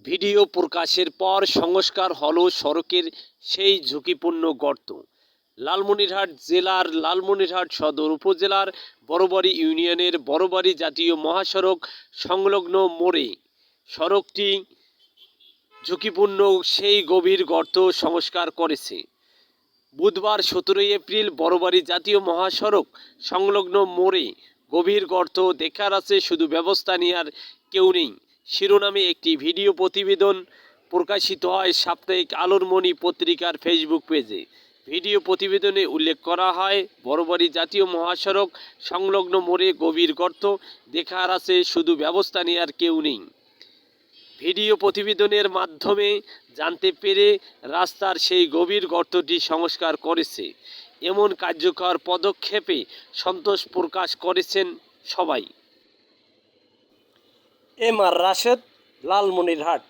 Video প্রকাশের পর সংস্কার হলো সড়কের সেই ঝুঁকিপূর্ণ গর্ত। লালমনিরহাট জেলার লালমনিরহাট সদর উপজেলার বড়বাড়ি ইউনিয়নের বড়বাড়ি জাতীয় মহাসড়ক সংলগ্ন মোড়ে সড়কটি ঝুঁকিপূর্ণ সেই গভীর গর্ত সংস্কার করেছে। বুধবার 17 এপ্রিল বড়বাড়ি জাতীয় মহাসড়ক সংলগ্ন মোড়ে গভীর গর্ত দেখার আছে, শুধু ব্যবস্থা নেওয়ার কেউ নেই শিরোনামে একটি ভিডিও প্রতিবেদন প্রকাশিত হয় সাপ্তাহিক আলোর মণি পত্রিকার ফেসবুক পেজে। ভিডিও প্রতিবেদনে উল্লেখ করা হয়, বড়বাড়ি জাতীয় মহাসড়ক সংলগ্ন মোড়ে গভীর গর্ত দেখার আছে, শুধু ব্যবস্থা নেওয়ার কেউ নেই। ভিডিও প্রতিবেদনের মাধ্যমে জানতে পেরে রাস্তার সেই গভীর গর্তটি সংস্কার করেছে। এমন কার্যকর পদক্ষেপে সন্তোষ প্রকাশ করেছেন সবাই। M R Rashed, Lalmonirhat.